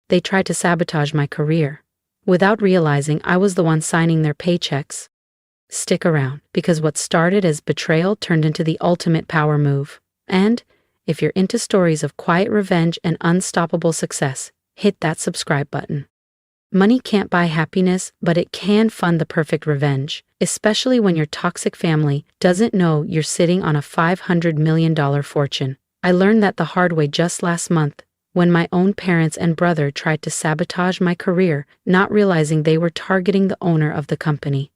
They tried to sabotage my career. Without realizing I was the one signing their paychecks. Stick around, because what started as betrayal turned into the ultimate power move. And, if you're into stories of quiet revenge and unstoppable success, hit that subscribe button. Money can't buy happiness, but it can fund the perfect revenge, especially when your toxic family doesn't know you're sitting on a $500 million fortune. I learned that the hard way just last month, when my own parents and brother tried to sabotage my career, not realizing they were targeting the owner of the company.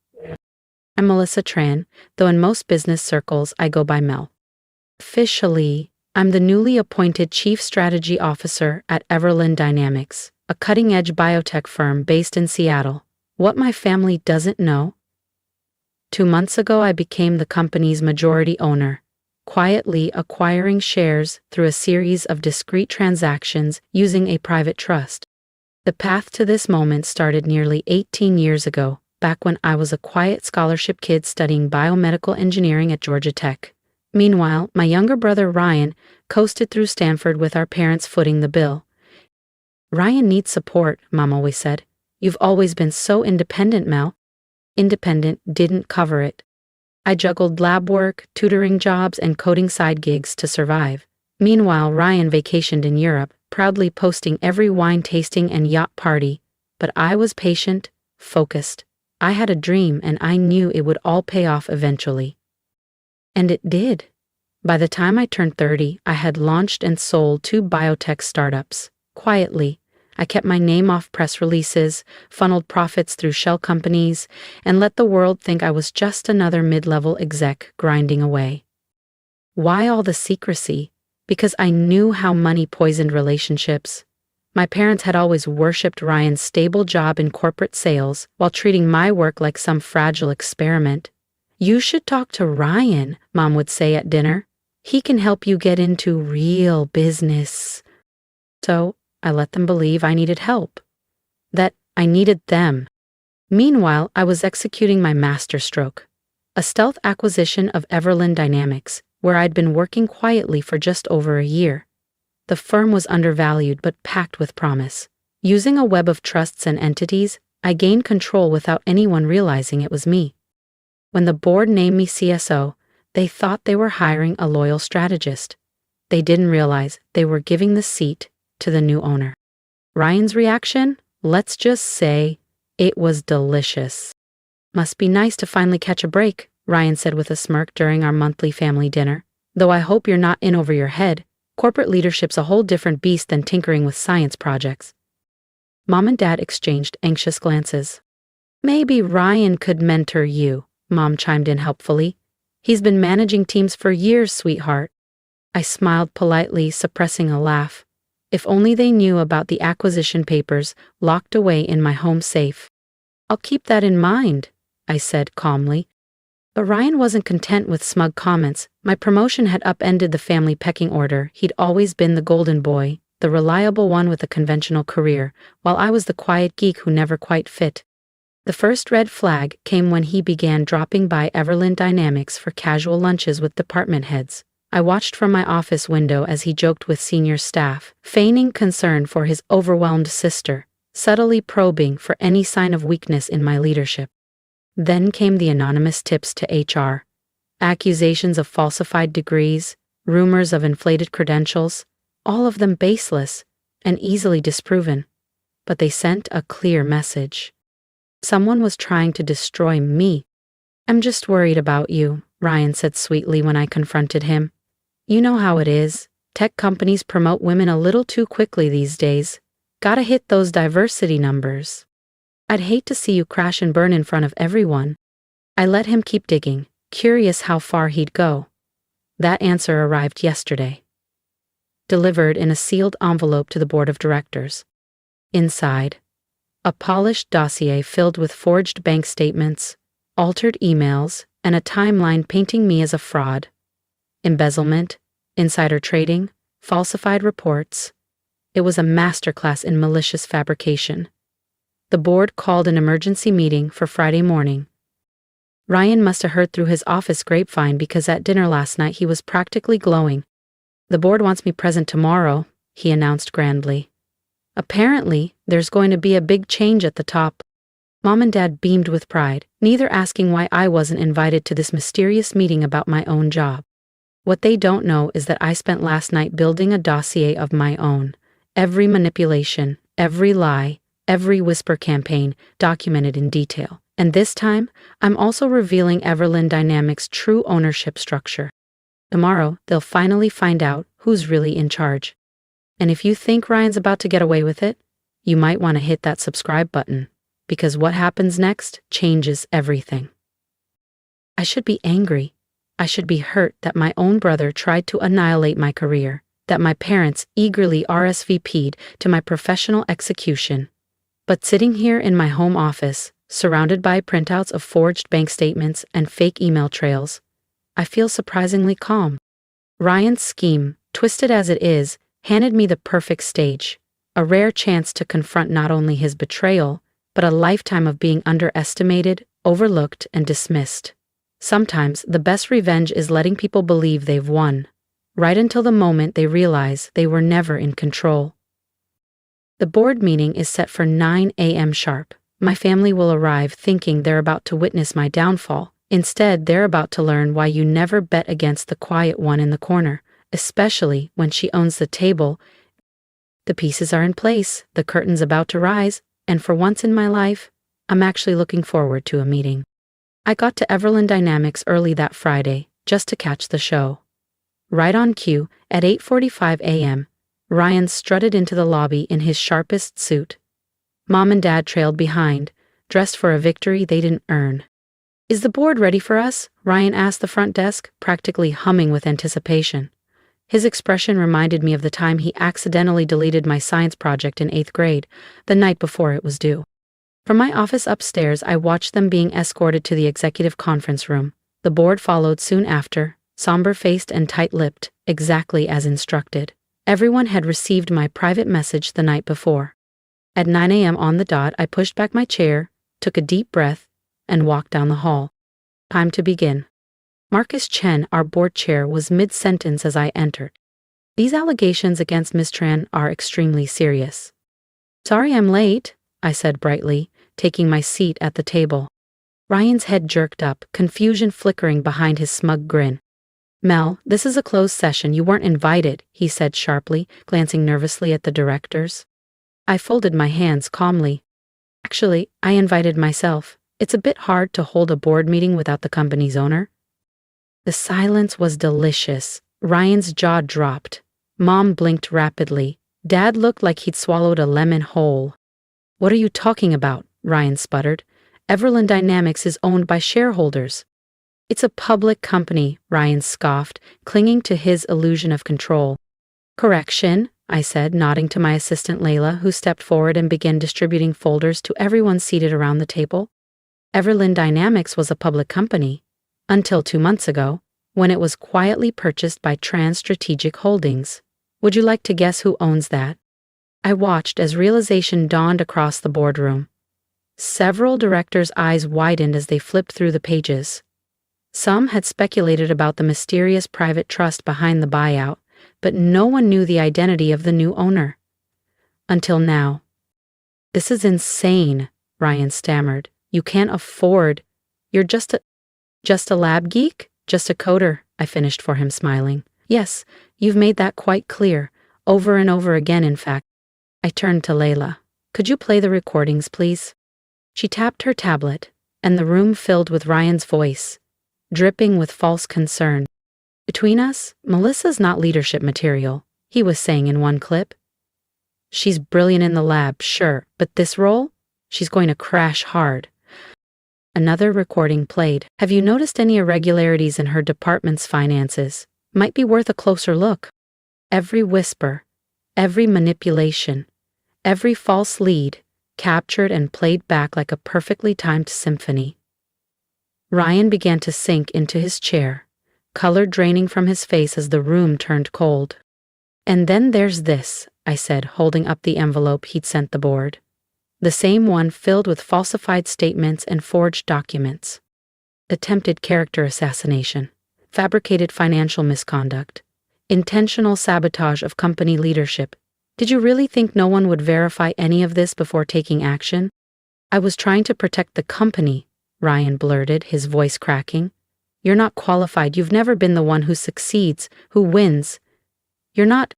I'm Melissa Tran, though in most business circles I go by Mel. Officially, I'm the newly appointed Chief Strategy Officer at Everland Dynamics, a cutting-edge biotech firm based in Seattle. What my family doesn't know? 2 months ago I became the company's majority owner, quietly acquiring shares through a series of discrete transactions using a private trust. The path to this moment started nearly 18 years ago, back when I was a quiet scholarship kid studying biomedical engineering at Georgia Tech. Meanwhile, my younger brother Ryan coasted through Stanford with our parents footing the bill. "Ryan needs support," Mom always said. "You've always been so independent, Mel." Independent didn't cover it. I juggled lab work, tutoring jobs, and coding side gigs to survive. Meanwhile, Ryan vacationed in Europe, proudly posting every wine tasting and yacht party. But I was patient, focused. I had a dream, and I knew it would all pay off eventually. And it did. By the time I turned 30, I had launched and sold 2 biotech startups. Quietly, I kept my name off press releases, funneled profits through shell companies, and let the world think I was just another mid-level exec grinding away. Why all the secrecy? Because I knew how money poisoned relationships. My parents had always worshipped Ryan's stable job in corporate sales while treating my work like some fragile experiment. "You should talk to Ryan," Mom would say at dinner. "He can help you get into real business." So, I let them believe I needed help. That I needed them. Meanwhile, I was executing my masterstroke. A stealth acquisition of Everland Dynamics, where I'd been working quietly for just over a year. The firm was undervalued but packed with promise. Using a web of trusts and entities, I gained control without anyone realizing it was me. When the board named me CSO, they thought they were hiring a loyal strategist. They didn't realize they were giving the seat to the new owner. Ryan's reaction? Let's just say, it was delicious. "Must be nice to finally catch a break," Ryan said with a smirk during our monthly family dinner. "Though I hope you're not in over your head. Corporate leadership's a whole different beast than tinkering with science projects." Mom and Dad exchanged anxious glances. "Maybe Ryan could mentor you," Mom chimed in helpfully. "He's been managing teams for years, sweetheart." I smiled politely, suppressing a laugh. If only they knew about the acquisition papers locked away in my home safe. "I'll keep that in mind," I said calmly. But Ryan wasn't content with smug comments. My promotion had upended the family pecking order. He'd always been the golden boy, the reliable one with a conventional career, while I was the quiet geek who never quite fit. The first red flag came when he began dropping by Everland Dynamics for casual lunches with department heads. I watched from my office window as he joked with senior staff, feigning concern for his overwhelmed sister, subtly probing for any sign of weakness in my leadership. Then came the anonymous tips to HR. Accusations of falsified degrees, rumors of inflated credentials, all of them baseless and easily disproven. But they sent a clear message. Someone was trying to destroy me. "I'm just worried about you," Ryan said sweetly when I confronted him. "You know how it is. Tech companies promote women a little too quickly these days. Gotta hit those diversity numbers. I'd hate to see you crash and burn in front of everyone." I let him keep digging, curious how far he'd go. That answer arrived yesterday. Delivered in a sealed envelope to the board of directors. Inside, a polished dossier filled with forged bank statements, altered emails, and a timeline painting me as a fraud. Embezzlement, insider trading, falsified reports. It was a masterclass in malicious fabrication. The board called an emergency meeting for Friday morning. Ryan must have heard through his office grapevine because at dinner last night he was practically glowing. "The board wants me present tomorrow," he announced grandly. Apparently, there's going to be a big change at the top. Mom and Dad beamed with pride, neither asking why I wasn't invited to this mysterious meeting about my own job. What they don't know is that I spent last night building a dossier of my own. Every manipulation, every lie, every whisper campaign documented in detail. And this time, I'm also revealing Everlyn Dynamics' true ownership structure. Tomorrow, they'll finally find out who's really in charge. And if you think Ryan's about to get away with it, you might want to hit that subscribe button, because what happens next changes everything. I should be angry. I should be hurt that my own brother tried to annihilate my career, that my parents eagerly RSVP'd to my professional execution. But sitting here in my home office, surrounded by printouts of forged bank statements and fake email trails, I feel surprisingly calm. Ryan's scheme, twisted as it is, handed me the perfect stage, a rare chance to confront not only his betrayal, but a lifetime of being underestimated, overlooked, and dismissed. Sometimes the best revenge is letting people believe they've won, right until the moment they realize they were never in control. The board meeting is set for 9 a.m. sharp. My family will arrive thinking they're about to witness my downfall. Instead, they're about to learn why you never bet against the quiet one in the corner, especially when she owns the table. The pieces are in place, the curtain's about to rise, and for once in my life, I'm actually looking forward to a meeting. I got to Everlyn Dynamics early that Friday, just to catch the show. Right on cue, at 8:45 a.m., Ryan strutted into the lobby in his sharpest suit. Mom and Dad trailed behind, dressed for a victory they didn't earn. "Is the board ready for us?" Ryan asked the front desk, practically humming with anticipation. His expression reminded me of the time he accidentally deleted my science project in 8th grade, the night before it was due. From my office upstairs, I watched them being escorted to the executive conference room. The board followed soon after, somber-faced and tight-lipped, exactly as instructed. Everyone had received my private message the night before. At 9 a.m. on the dot, I pushed back my chair, took a deep breath, and walked down the hall. Time to begin. Marcus Chen, our board chair, was mid-sentence as I entered. "These allegations against Ms. Tran are extremely serious." "Sorry I'm late," I said brightly, taking my seat at the table. Ryan's head jerked up, confusion flickering behind his smug grin. "Mel, this is a closed session. You weren't invited," he said sharply, glancing nervously at the directors. I folded my hands calmly. "Actually, I invited myself. It's a bit hard to hold a board meeting without the company's owner." The silence was delicious. Ryan's jaw dropped. Mom blinked rapidly. Dad looked like he'd swallowed a lemon whole. "What are you talking about?" Ryan sputtered. "Everlyn Dynamics is owned by shareholders." "It's a public company," Ryan scoffed, clinging to his illusion of control. "Correction," I said, nodding to my assistant Layla, who stepped forward and began distributing folders to everyone seated around the table. Everlyn Dynamics was a public company, until 2 months ago, when it was quietly purchased by Trans Strategic Holdings. Would you like to guess who owns that? I watched as realization dawned across the boardroom. Several directors' eyes widened as they flipped through the pages. Some had speculated about the mysterious private trust behind the buyout, but no one knew the identity of the new owner. Until now. "This is insane," Ryan stammered. "You can't afford. You're just a lab geek? Just a coder," I finished for him, smiling. "Yes, you've made that quite clear, over and over again, in fact." I turned to Layla. "Could you play the recordings, please?" She tapped her tablet, and the room filled with Ryan's voice, dripping with false concern. "Between us, Melissa's not leadership material," he was saying in one clip. "She's brilliant in the lab, sure, but this role? She's going to crash hard." Another recording played. "Have you noticed any irregularities in her department's finances? Might be worth a closer look." Every whisper, every manipulation, every false lead, captured and played back like a perfectly timed symphony. Ryan began to sink into his chair, color draining from his face as the room turned cold. "And then there's this," I said, holding up the envelope he'd sent the board. The same one filled with falsified statements and forged documents. Attempted character assassination, fabricated financial misconduct, intentional sabotage of company leadership. Did you really think no one would verify any of this before taking action? I was trying to protect the company, Ryan blurted, his voice cracking. You're not qualified. You've never been the one who succeeds, who wins. You're not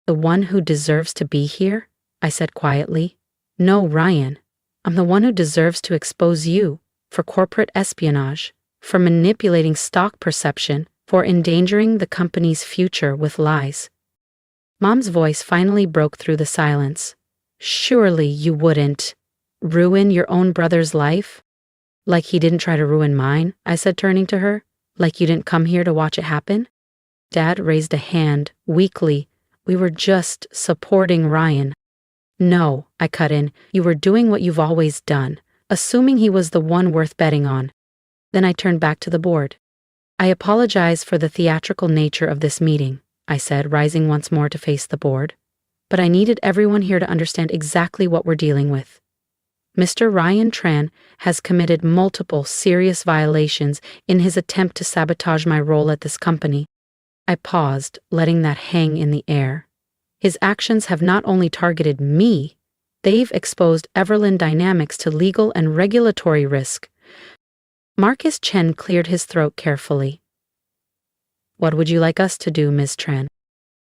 the one who deserves to be here, I said quietly. No, Ryan. I'm the one who deserves to expose you for corporate espionage, for manipulating stock perception, for endangering the company's future with lies. Mom's voice finally broke through the silence. Surely you wouldn't ruin your own brother's life? Like he didn't try to ruin mine, I said, turning to her. Like you didn't come here to watch it happen? Dad raised a hand, weakly. We were just supporting Ryan. No, I cut in, you were doing what you've always done, assuming he was the one worth betting on. Then I turned back to the board. I apologize for the theatrical nature of this meeting, I said, rising once more to face the board. But I needed everyone here to understand exactly what we're dealing with. Mr. Ryan Tran has committed multiple serious violations in his attempt to sabotage my role at this company. I paused, letting that hang in the air. His actions have not only targeted me, they've exposed Everland Dynamics to legal and regulatory risk. Marcus Chen cleared his throat carefully. What would you like us to do, Ms. Tran?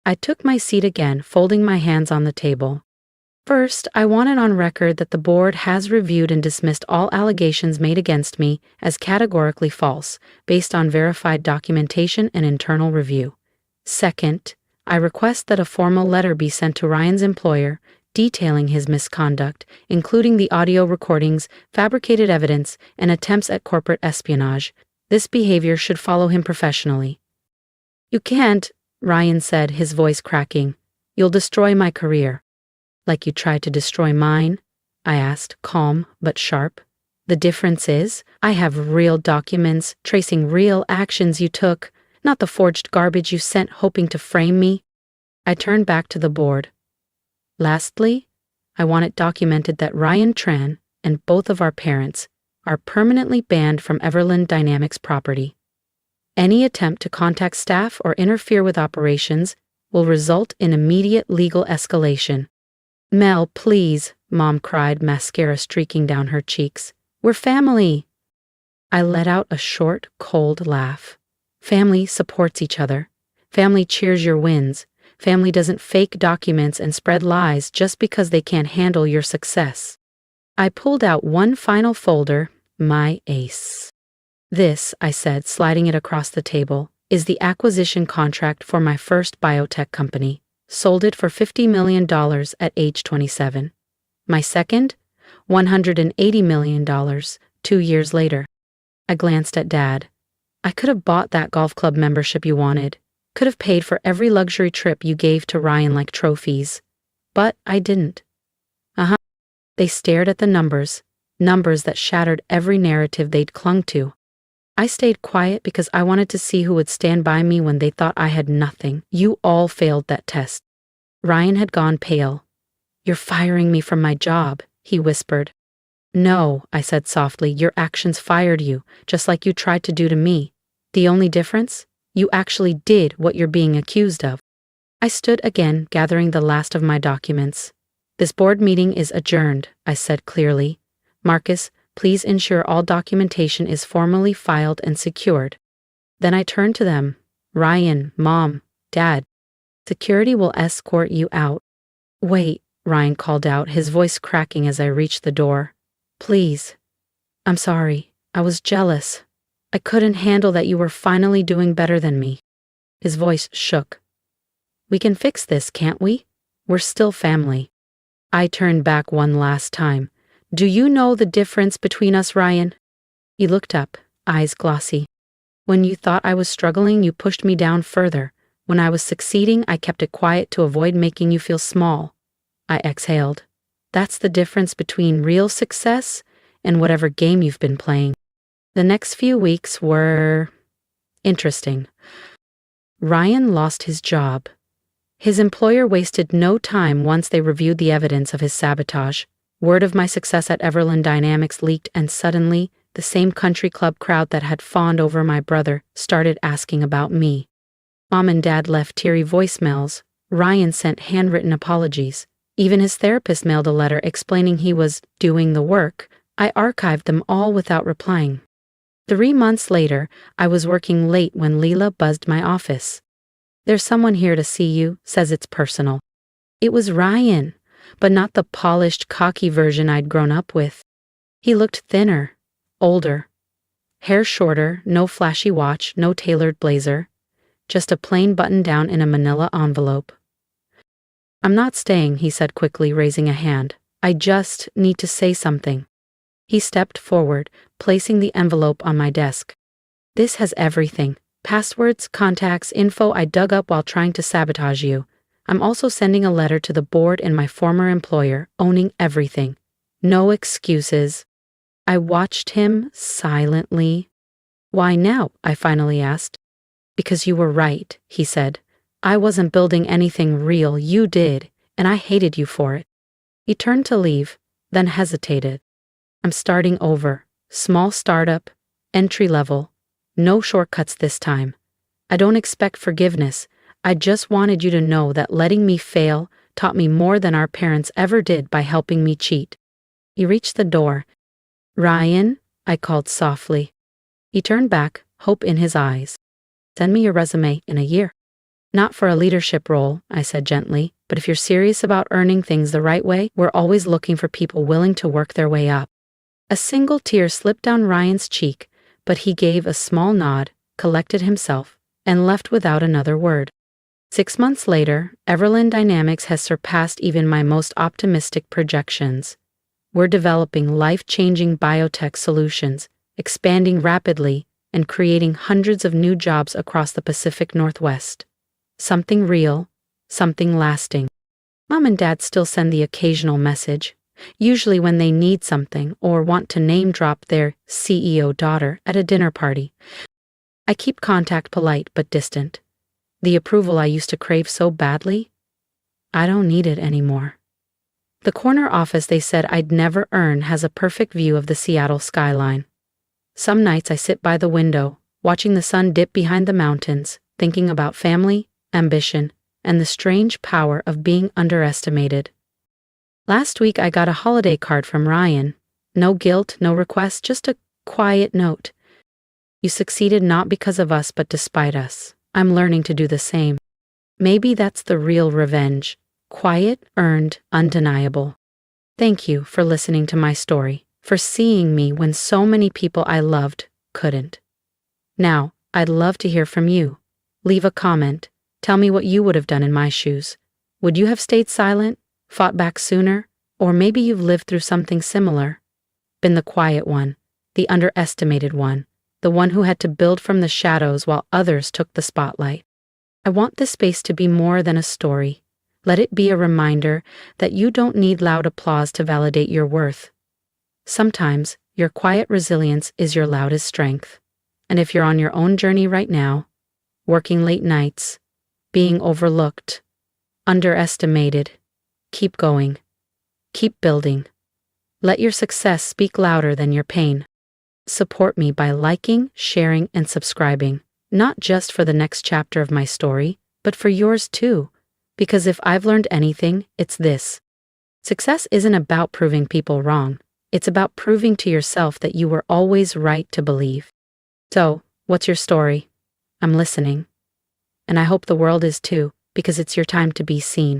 I took my seat again, folding my hands on the table. First, I want it on record that the board has reviewed and dismissed all allegations made against me as categorically false, based on verified documentation and internal review. Second, I request that a formal letter be sent to Ryan's employer detailing his misconduct, including the audio recordings, fabricated evidence, and attempts at corporate espionage. This behavior should follow him professionally. You can't, Ryan said, his voice cracking. You'll destroy my career. Like you tried to destroy mine? I asked, calm but sharp. The difference is, I have real documents tracing real actions you took, not the forged garbage you sent hoping to frame me. I turned back to the board. Lastly, I want it documented that Ryan Tran and both of our parents are permanently banned from Everland Dynamics property. Any attempt to contact staff or interfere with operations will result in immediate legal escalation. Mel, please, Mom cried, mascara streaking down her cheeks. We're family. I let out a short, cold laugh. Family supports each other. Family cheers your wins. Family doesn't fake documents and spread lies just because they can't handle your success. I pulled out one final folder, my ace. This, I said, sliding it across the table, is the acquisition contract for my first biotech company. Sold it for $50 million at age 27. My second, $180 million, 2 years later. I glanced at Dad. I could have bought that golf club membership you wanted, could have paid for every luxury trip you gave to Ryan like trophies. But I didn't. They stared at the numbers that shattered every narrative they'd clung to. I stayed quiet because I wanted to see who would stand by me when they thought I had nothing. You all failed that test. Ryan had gone pale. You're firing me from my job, he whispered. No, I said softly, your actions fired you, just like you tried to do to me. The only difference? You actually did what you're being accused of. I stood again, gathering the last of my documents. This board meeting is adjourned, I said clearly. Marcus, please ensure all documentation is formally filed and secured. Then I turned to them. Ryan, Mom, Dad. Security will escort you out. Wait, Ryan called out, his voice cracking as I reached the door. Please. I'm sorry. I was jealous. I couldn't handle that you were finally doing better than me. His voice shook. We can fix this, can't we? We're still family. I turned back one last time. Do you know the difference between us, Ryan? He looked up, eyes glossy. When you thought I was struggling, you pushed me down further. When I was succeeding, I kept it quiet to avoid making you feel small. I exhaled. That's the difference between real success and whatever game you've been playing. The next few weeks were interesting. Ryan lost his job. His employer wasted no time once they reviewed the evidence of his sabotage. Word of my success at Everland Dynamics leaked, and suddenly, the same country club crowd that had fawned over my brother started asking about me. Mom and Dad left teary voicemails. Ryan sent handwritten apologies. Even his therapist mailed a letter explaining he was doing the work. I archived them all without replying. 3 months later, I was working late when Leela buzzed my office. "There's someone here to see you, says it's personal." It was Ryan, but not the polished, cocky version I'd grown up with. He looked thinner, older. Hair shorter, no flashy watch, no tailored blazer. Just a plain button-down in a manila envelope. "I'm not staying," he said quickly, raising a hand. "I just need to say something." He stepped forward, placing the envelope on my desk. "This has everything. Passwords, contacts, info I dug up while trying to sabotage you. I'm also sending a letter to the board and my former employer, owning everything. No excuses." I watched him silently. "Why now?" I finally asked. "Because you were right," he said. "I wasn't building anything real, you did, and I hated you for it." He turned to leave, then hesitated. "I'm starting over. Small startup, entry level. No shortcuts this time. I don't expect forgiveness. I just wanted you to know that letting me fail taught me more than our parents ever did by helping me cheat." He reached the door. "Ryan," I called softly. He turned back, hope in his eyes. "Send me your resume in a year." "Not for a leadership role," I said gently, "but if you're serious about earning things the right way, we're always looking for people willing to work their way up." A single tear slipped down Ryan's cheek, but he gave a small nod, collected himself, and left without another word. 6 months later, Everland Dynamics has surpassed even my most optimistic projections. We're developing life-changing biotech solutions, expanding rapidly, and creating hundreds of new jobs across the Pacific Northwest. Something real, something lasting. Mom and Dad still send the occasional message, usually when they need something or want to name-drop their CEO daughter at a dinner party. I keep contact polite but distant. The approval I used to crave so badly, I don't need it anymore. The corner office they said I'd never earn has a perfect view of the Seattle skyline. Some nights I sit by the window, watching the sun dip behind the mountains, thinking about family, ambition, and the strange power of being underestimated. Last week I got a holiday card from Ryan. No guilt, no request, just a quiet note. "You succeeded not because of us but despite us. I'm learning to do the same." Maybe that's the real revenge. Quiet, earned, undeniable. Thank you for listening to my story, for seeing me when so many people I loved couldn't. Now, I'd love to hear from you. Leave a comment. Tell me what you would have done in my shoes. Would you have stayed silent, fought back sooner, or maybe you've lived through something similar? Been the quiet one, the underestimated one, the one who had to build from the shadows while others took the spotlight. I want this space to be more than a story. Let it be a reminder that you don't need loud applause to validate your worth. Sometimes, your quiet resilience is your loudest strength. And if you're on your own journey right now, working late nights, being overlooked, underestimated, keep going. Keep building. Let your success speak louder than your pain. Support me by liking, sharing, and subscribing, not just for the next chapter of my story, but for yours too. Because if I've learned anything, it's this. Success isn't about proving people wrong. It's about proving to yourself that you were always right to believe. So, what's your story? I'm listening. And I hope the world is too, because it's your time to be seen.